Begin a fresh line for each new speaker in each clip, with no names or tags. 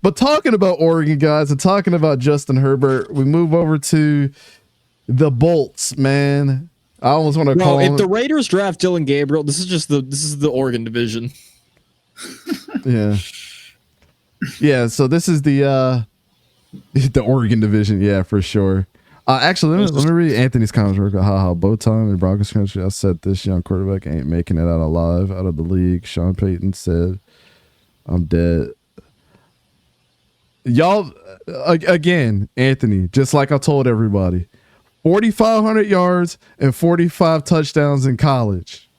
But talking about Oregon guys and talking about Justin Herbert, we move over to the Bolts, man. I almost want to call
if the Raiders draft Dillon Gabriel, this is the Oregon division.
Yeah. Yeah, so this is the Oregon division, yeah, for sure. Actually, let me read Anthony's comments real quick. Bow time in Broncos country. I said this young quarterback ain't making it out alive out of the league. Sean Payton said, I'm dead. Y'all, again, Anthony, just like I told everybody, 4,500 yards and 45 touchdowns in college.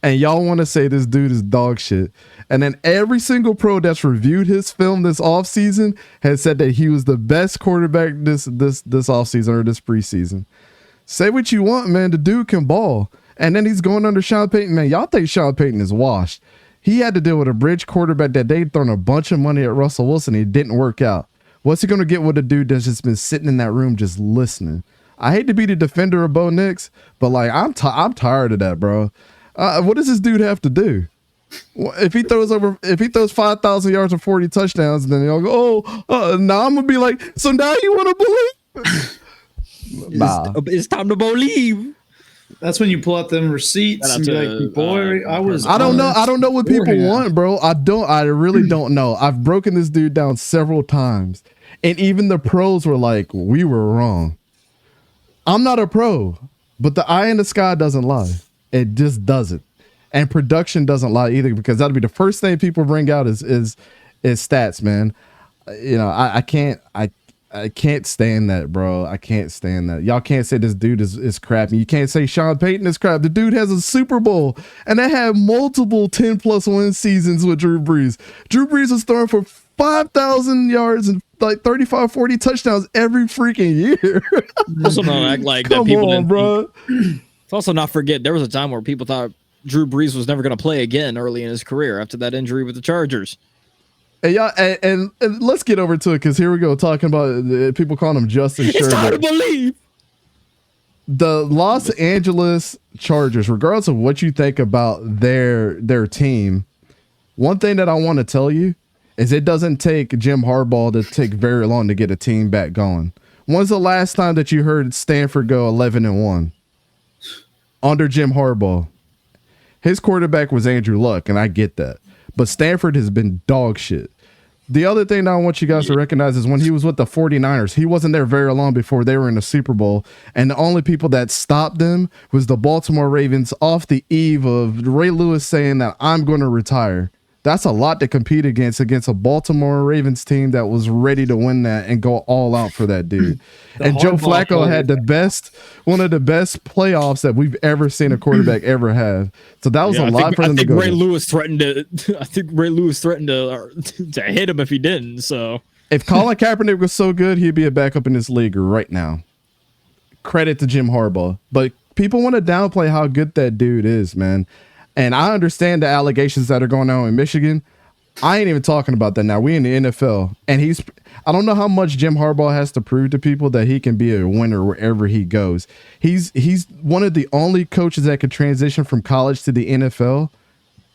And y'all want to say this dude is dog shit. And then every single pro that's reviewed his film this offseason has said that he was the best quarterback this offseason or this preseason. Say what you want, man. The dude can ball. And then he's going under Sean Payton. Man, y'all think Sean Payton is washed. He had to deal with a bridge quarterback that they'd thrown a bunch of money at Russell Wilson. It didn't work out. What's he going to get with a dude that's just been sitting in that room just listening? I hate to be the defender of Bo Nix, but like I'm tired of that, bro. What does this dude have to do? If he throws 5,000 yards and 40 touchdowns, then they'll go, now I'm gonna be like, so now you want to believe? Nah.
It's time to believe.
That's when you pull out them receipts and be like, boy, I
don't know what people want, bro. I really don't know. I've broken this dude down several times, and even the pros were like, we were wrong. I'm not a pro, but the eye in the sky doesn't lie. It just doesn't. And production doesn't lie either, because that'll be the first thing people bring out is stats, man. You know, I can't stand that, bro. I can't stand that. Y'all can't say this dude is crap. You can't say Sean Payton is crap. The dude has a Super Bowl, and they had multiple 10+ win seasons with Drew Brees. Drew Brees was throwing for 5,000 yards and like 35, 40 touchdowns every freaking year.
Also, not act like
Come
that. People
on,
didn't
bro.
Let's also not forget there was a time where people thought Drew Brees was never going to play again early in his career after that injury with the Chargers.
And y'all, and let's get over to it, because here we go talking about people calling him Justin Sherbert.
It's hard to believe.
The Los Angeles Chargers, regardless of what you think about their team, one thing that I want to tell you is it doesn't take Jim Harbaugh to take very long to get a team back going. When's the last time that you heard Stanford go 11-1 under Jim Harbaugh? His quarterback was Andrew Luck, and I get that. But Stanford has been dog shit. The other thing that I want you guys to recognize is when he was with the 49ers, he wasn't there very long before they were in the Super Bowl. And the only people that stopped them was the Baltimore Ravens off the eve of Ray Lewis saying that I'm going to retire. That's a lot to compete against a Baltimore Ravens team that was ready to win that and go all out for that dude. And Joe Flacco had one of the best playoffs that we've ever seen a quarterback ever have. So that was a lot for them to go.
I think Ray Lewis threatened to hit him if he didn't. So
if Colin Kaepernick was so good, he'd be a backup in this league right now. Credit to Jim Harbaugh, but people want to downplay how good that dude is, man. And I understand the allegations that are going on in Michigan. I ain't even talking about that now. We in the NFL, and I don't know how much Jim Harbaugh has to prove to people that he can be a winner wherever he goes. He's one of the only coaches that could transition from college to the NFL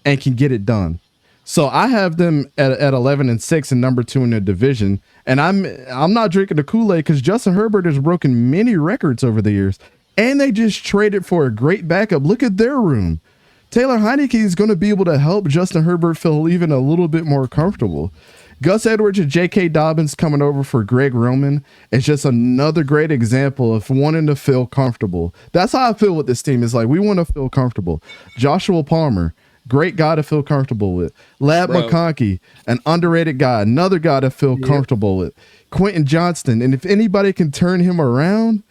and can get it done. So I have them at 11-6 and number 2 in the division. And I'm not drinking the Kool-Aid, because Justin Herbert has broken many records over the years. And they just traded for a great backup. Look at their room. Taylor Heineke is going to be able to help Justin Herbert feel even a little bit more comfortable. Gus Edwards and J.K. Dobbins coming over for Greg Roman is just another great example of wanting to feel comfortable. That's how I feel with this team. Is like, we want to feel comfortable. Joshua Palmer, great guy to feel comfortable with. Lab McConkey, an underrated guy, another guy to feel comfortable with. Quentin Johnston, and if anybody can turn him around,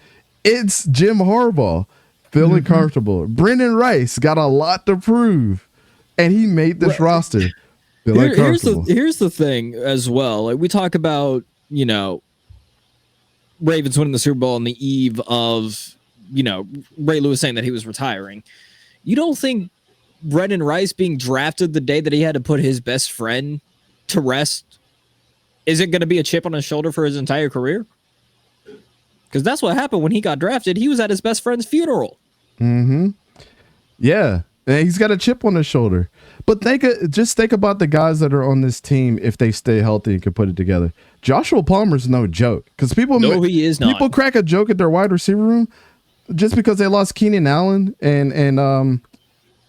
it's Jim Harbaugh. Feeling comfortable. Brendan Rice got a lot to prove, and he made this roster.
Here's the thing as well. Like, we talk about, Ravens winning the Super Bowl on the eve of, Ray Lewis saying that he was retiring. You don't think Brendan Rice being drafted the day that he had to put his best friend to rest isn't going to be a chip on his shoulder for his entire career? Because that's what happened when he got drafted. He was at his best friend's funeral.
Mm-hmm. Yeah. And he's got a chip on his shoulder. But just think about the guys that are on this team if they stay healthy and can put it together. Joshua Palmer's no joke. Because he is not. People crack a joke at their wide receiver room just because they lost Keenan Allen and I'm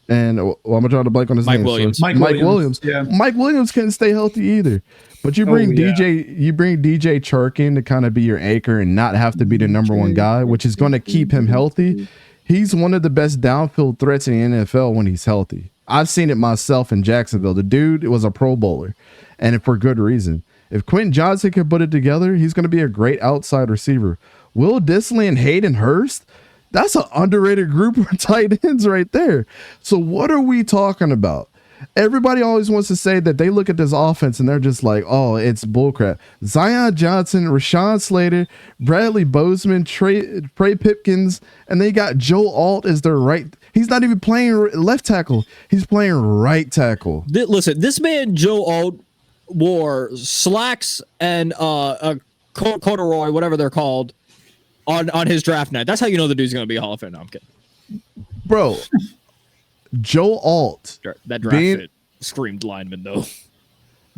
trying to blank on his name.
Williams.
Mike Williams.
Yeah.
Mike Williams couldn't stay healthy either. But you bring DJ Chark in to kind of be your anchor and not have to be the number one guy, which is going to keep him healthy. He's one of the best downfield threats in the NFL when he's healthy. I've seen it myself in Jacksonville. The dude was a Pro Bowler, and for good reason. If Quentin Johnson can put it together, he's going to be a great outside receiver. Will Dissly and Hayden Hurst, that's an underrated group of tight ends right there. So what are we talking about? Everybody always wants to say that they look at this offense and they're just like, oh, it's bullcrap. Zion Johnson, Rashawn Slater, Bradley Bozeman, Trey Pipkins, and they got Joe Alt as their right. He's not even playing left tackle. He's playing right tackle.
Listen, this man, Joe Alt, wore slacks and a corduroy, whatever they're called, on his draft night. That's how you know the dude's going to be a Hall of Fame. No, I'm kidding.
Bro. Joe Alt.
That draft fit screamed lineman, though.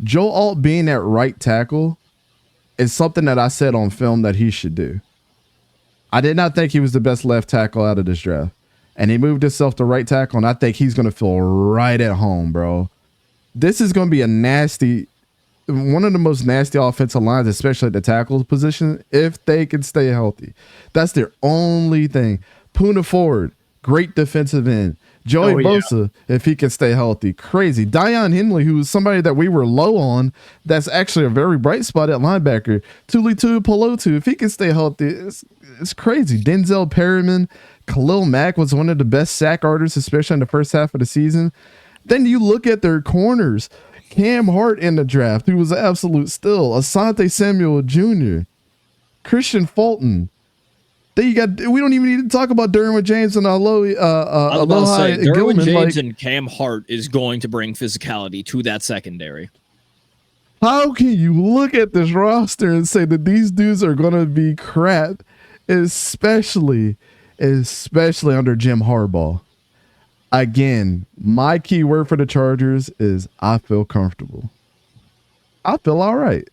Joe Alt being at right tackle is something that I said on film that he should do. I did not think he was the best left tackle out of this draft. And he moved himself to right tackle, and I think he's going to feel right at home, bro. This is going to be one of the most nasty offensive lines, especially at the tackle position, if they can stay healthy. That's their only thing. Poona Ford, great defensive end. Joey Bosa, if he can stay healthy, crazy. Dion Henley, who was somebody that we were low on, that's actually a very bright spot at linebacker. Tuli Tuipulotu, if he can stay healthy, it's crazy. Denzel Perryman, Khalil Mack was one of the best sack artists, especially in the first half of the season. Then you look at their corners. Cam Hart in the draft, who was an absolute steal. Asante Samuel Jr., Christian Fulton. We don't even need to talk about Derwin James and Derwin
James and Cam Hart is going to bring physicality to that secondary.
How can you look at this roster and say that these dudes are going to be crap, especially under Jim Harbaugh? Again, my key word for the Chargers is I feel comfortable. I feel all right.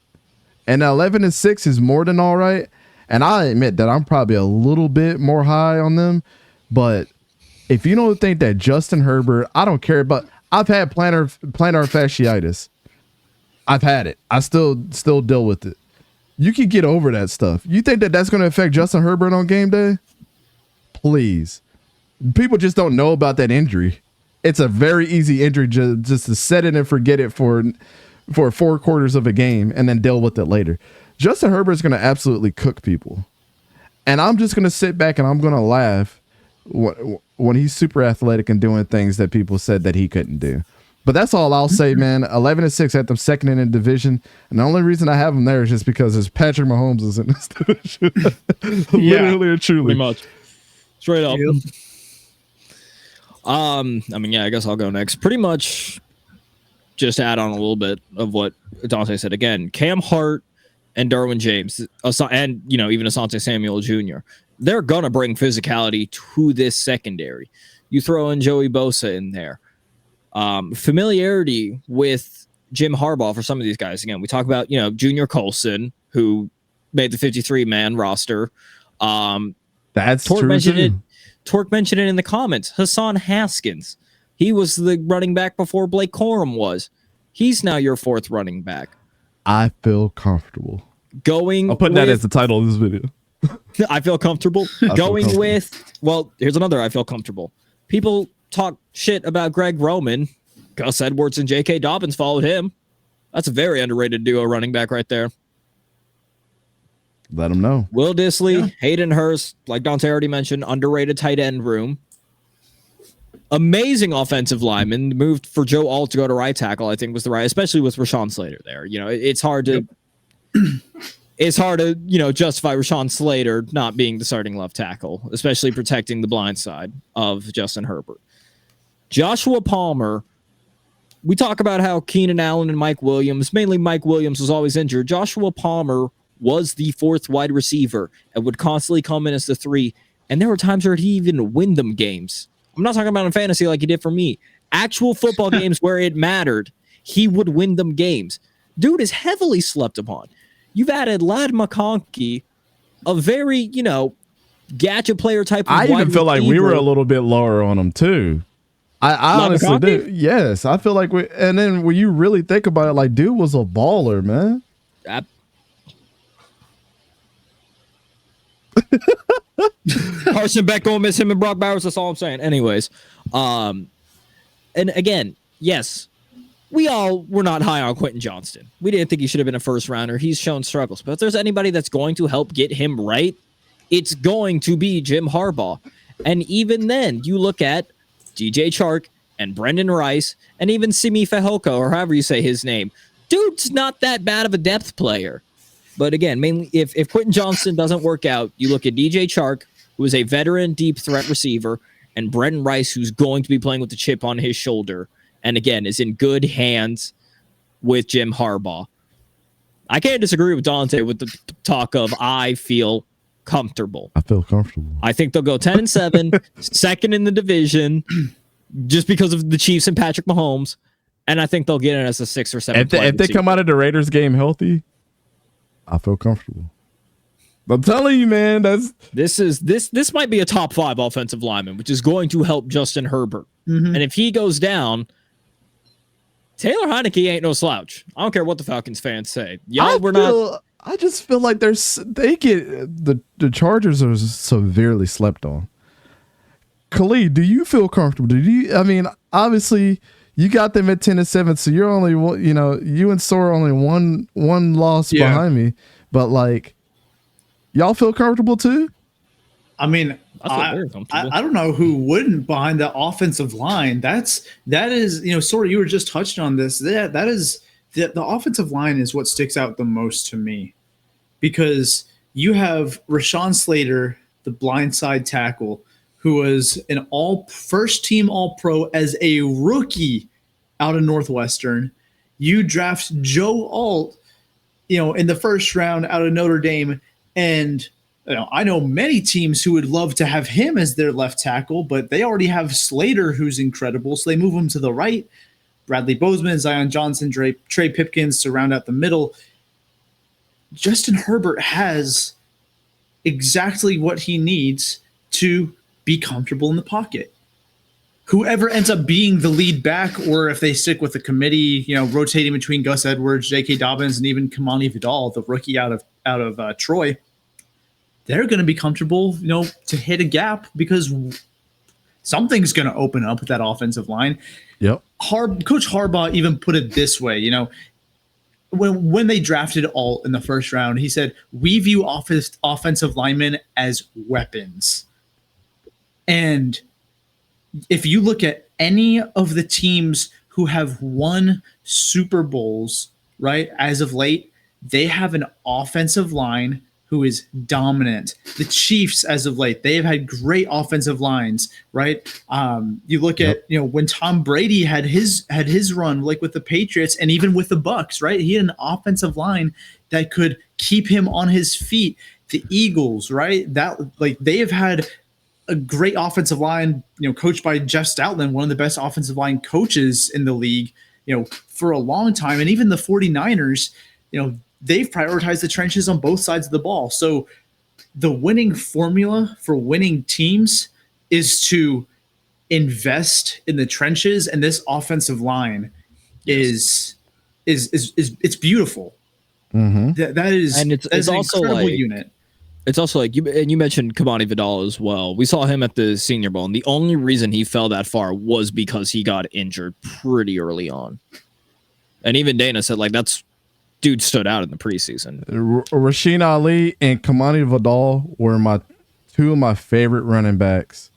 And 11-6 is more than all right. And I admit that I'm probably a little bit more high on them. But if you don't think that Justin Herbert, I don't care about, I've had plantar fasciitis. I've had it. I still deal with it. You can get over that stuff. You think that that's going to affect Justin Herbert on game day? Please. People just don't know about that injury. It's a very easy injury just to set it and forget it for 4 quarters of a game and then deal with it later. Justin Herbert's going to absolutely cook people. And I'm just going to sit back and I'm going to laugh when he's super athletic and doing things that people said that he couldn't do. But that's all I'll say, man. 11-6 at them second in the division. And the only reason I have them there is just because Patrick Mahomes is in this division. Literally and truly.
Pretty much. Straight up. Yep. I guess I'll go next. Pretty much just add on a little bit of what Dante said. Again, Cam Hart and Derwin James, and even Asante Samuel Jr., they're going to bring physicality to this secondary. You throw in Joey Bosa in there. Familiarity with Jim Harbaugh for some of these guys. Again, we talk about, Junior Colson, who made the 53-man roster.
That's true too.
Torque mentioned it in the comments. Hassan Haskins. He was the running back before Blake Corum was. He's now your 4th running back.
I feel comfortable.
I'll
put that as the title of this video.
I feel comfortable. Here's another I feel comfortable. People talk shit about Greg Roman. Gus Edwards and J.K. Dobbins followed him. That's a very underrated duo running back right there.
Let them know.
Will Dissly, Hayden Hurst, like Dante already mentioned, underrated tight end room. Amazing offensive lineman. Moved for Joe Alt to go to right tackle, I think was the right, especially with Rashawn Slater there. It's hard to justify Rashawn Slater not being the starting left tackle, especially protecting the blind side of Justin Herbert. Joshua Palmer, we talk about how Keenan Allen and Mike Williams, mainly Mike Williams was always injured. Joshua Palmer was the 4th wide receiver and would constantly come in as the 3. And there were times where he even win them games I'm not talking about in fantasy like he did for me. Actual football games where it mattered, he would win them games. Dude is heavily slept upon. You've added Ladd McConkey, a very, gadget player type of
I even feel like we were a little bit lower on him too. I honestly do. Yes, I feel like and then when you really think about it, like, dude was a baller, man.
Carson Beck gonna miss him and Brock Bowers. That's all I'm saying. Anyways, and again, yes, we're not high on Quentin Johnston. We didn't think he should have been a first rounder. He's shown struggles, but if there's anybody that's going to help get him right, it's going to be Jim Harbaugh. And even then, you look at DJ Chark and Brendan Rice and even Simi Fehoko, or however you say his name. Dude's not that bad of a depth player. But again, mainly if Quentin Johnston doesn't work out, you look at DJ Chark, who is a veteran deep threat receiver, and Brendan Rice, who's going to be playing with the chip on his shoulder, and again, is in good hands with Jim Harbaugh. I can't disagree with Dante with the talk of I feel comfortable.
I feel comfortable.
I think they'll go 10-7, second in the division, just because of the Chiefs and Patrick Mahomes, and I think they'll get in as a 6 or 7.
If they come out of the Raiders game healthy, I feel comfortable. I'm telling you, man,
this might be a top 5 offensive lineman, which is going to help Justin Herbert. Mm-hmm. And if he goes down, Taylor Heineke ain't no slouch. I don't care what the Falcons fans say.
I just feel like the Chargers are severely slept on. Khalid, do you feel comfortable? Obviously you got them at 10-7, so you're only you and Sora only one loss behind me. But like, y'all feel comfortable too?
I mean, I don't know who wouldn't behind the offensive line. That is Sora, you were just touching on this. That is the offensive line is what sticks out the most to me, because you have Rashawn Slater, the blindside tackle, who was an first team All-Pro as a rookie out of Northwestern. You draft Joe Alt, in the first round out of Notre Dame. And I know many teams who would love to have him as their left tackle, but they already have Slater, who's incredible. So they move him to the right. Bradley Bozeman, Zion Johnson, Trey Pipkins to round out the middle. Justin Herbert has exactly what he needs to be comfortable in the pocket. Whoever ends up being the lead back, or if they stick with the committee, rotating between Gus Edwards, J.K. Dobbins, and even Kamani Vidal, the rookie out of Troy, they're going to be comfortable, to hit a gap, because something's going to open up with that offensive line.
Yep.
Coach Harbaugh even put it this way, when they drafted Alt in the first round, he said, "We view offensive linemen as weapons." And if you look at any of the teams who have won Super Bowls, right, as of late, they have an offensive line who is dominant. The Chiefs, as of late, they have had great offensive lines, right? You look at, when Tom Brady had his run, like with the Patriots and even with the Bucks, right? He had an offensive line that could keep him on his feet. The Eagles, right? They have had a great offensive line, coached by Jeff Stoutland, one of the best offensive line coaches in the league, for a long time. And even the 49ers, they've prioritized the trenches on both sides of the ball. So the winning formula for winning teams is to invest in the trenches, and this offensive line is it's beautiful.
Mm-hmm.
That is,
and it's also an incredible unit. It's also like you mentioned Kamani Vidal as well. We saw him at the Senior Bowl, and the only reason he fell that far was because he got injured pretty early on. And even Dana said, dude stood out in the preseason.
Rasheen Ali and Kamani Vidal were two of my favorite running backs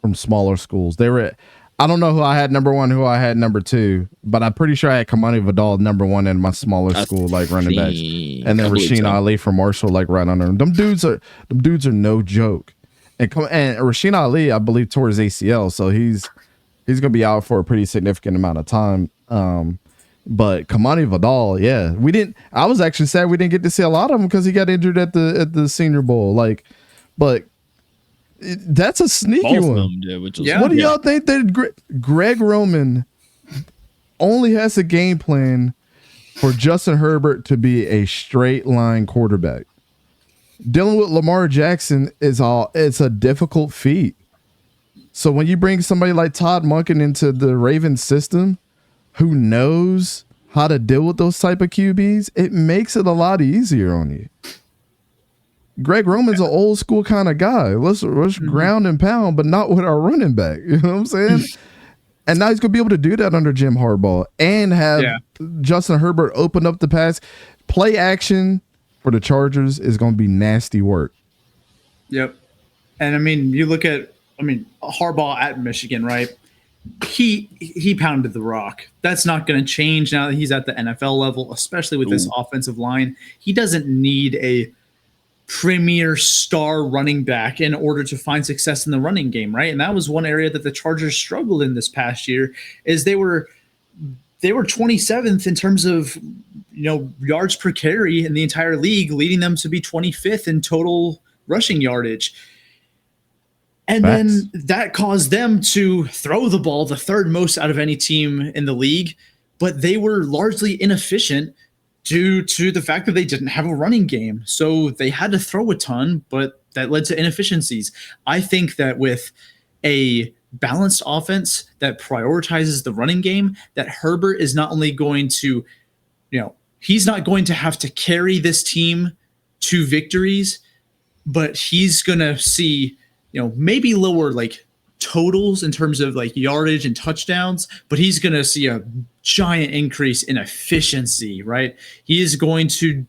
from smaller schools. They were. I don't know who I had number 1, who I had number 2, but I'm pretty sure I had Kamani Vidal number 1 in my smaller school, running backs, and then Rasheen Ali from Marshall, right under him. Them dudes are no joke. And Rasheen Ali, I believe, tore his ACL, so he's gonna be out for a pretty significant amount of time. But Kamani Vidal, yeah, we didn't. I was actually sad we didn't get to see a lot of him because he got injured at the Senior Bowl. But That's a sneaky
Both of
one.
them did, which is
What do y'all think that Greg Roman only has a game plan for Justin Herbert to be a straight line quarterback? Dealing with Lamar Jackson it's a difficult feat. So when you bring somebody like Todd Monken into the Ravens system, who knows how to deal with those type of QBs, it makes it a lot easier on you. Greg Roman's an old school kind of guy. Let's ground and pound, but not with our running back. You know what I'm saying? And now he's going to be able to do that under Jim Harbaugh and have Justin Herbert open up the pass. Play action for the Chargers is going to be nasty work.
Yep. And I mean, you look at, Harbaugh at Michigan, right? He pounded the rock. That's not going to change now that he's at the NFL level, especially with this offensive line. He doesn't need a premier star running back in order to find success in the running game, right? And that was one area that the Chargers struggled in this past year, is they were 27th in terms of yards per carry in the entire league, leading them to be 25th in total rushing yardage. And then that caused them to throw the ball the third most out of any team in the league, but they were largely inefficient due to the fact that they didn't have a running game. So they had to throw a ton, but that led to inefficiencies. I think that with a balanced offense that prioritizes the running game, that Herbert is not only going to, he's not going to have to carry this team to victories, but he's going to see, maybe lower like totals in terms of like yardage and touchdowns, but he's going to see a giant increase in efficiency, right? He is going to,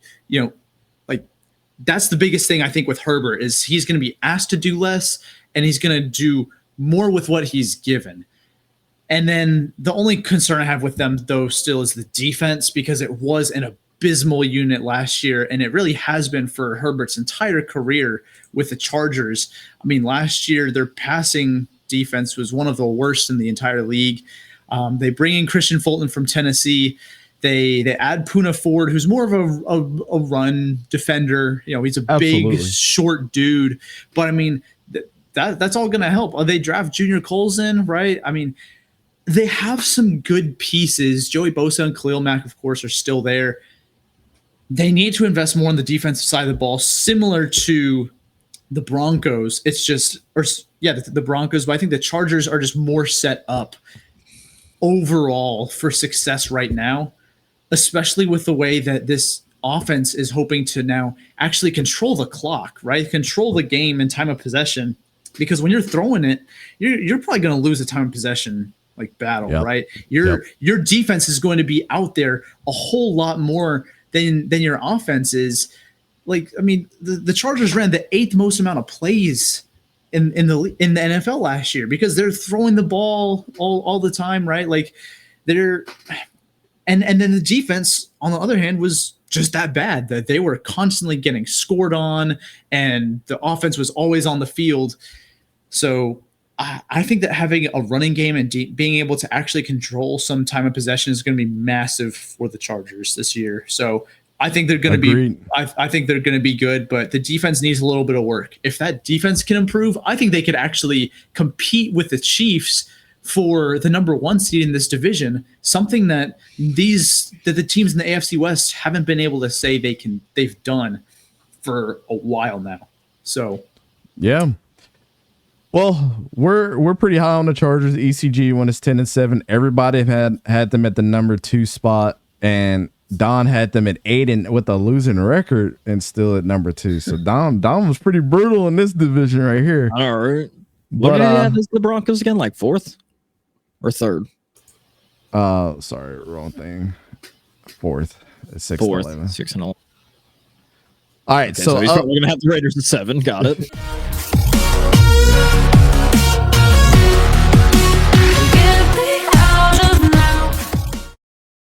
that's the biggest thing I think with Herbert is he's going to be asked to do less and he's going to do more with what he's given. And then the only concern I have with them though still is the defense, because it was an abysmal unit last year, and it really has been for Herbert's entire career with the Chargers. I mean, last year their passing defense was one of the worst in the entire league. They bring in Christian Fulton from Tennessee. They add Poona Ford, who's more of a run defender. He's a big, short dude. But I mean, that's all going to help. They draft Junior Colson, right? I mean, they have some good pieces. Joey Bosa and Khalil Mack, of course, are still there. They need to invest more on the defensive side of the ball, similar to the Broncos. It's just, the Broncos, but I think the Chargers are just more set up overall for success right now, especially with the way that this offense is hoping to now actually control the clock, right? Control the game and time of possession, because when you're throwing it, you're probably going to lose a time of possession like battle, right? Your defense is going to be out there a whole lot more than your offense is. Like, I mean, the Chargers ran the 8th most amount of plays in the NFL last year because they're throwing the ball all the time, right? Like and then the defense on the other hand was just that bad, that they were constantly getting scored on and the offense was always on the field. So I think that having a running game and being able to actually control some time of possession is going to be massive for the Chargers this year. So I think they're going to be. I think they're going to be good, but the defense needs a little bit of work. If that defense can improve, I think they could actually compete with the Chiefs for the number 1 seed in this division. Something that the teams in the AFC West haven't been able to say they've done for a while now. So,
yeah. Well, we're pretty high on the Chargers. ECG when it's 10-7. Everybody had them at the number 2 spot, and Don had them at 8 and with a losing record and still at number 2. So Don was pretty brutal in this division right here.
All right. What did he have as the Broncos again? Like 4th or 3rd?
Sorry, wrong thing. 4th. 6
4th.
and 11.
6 and 11.
All right,
Okay,
so
he's probably gonna have the Raiders at 7. Got it.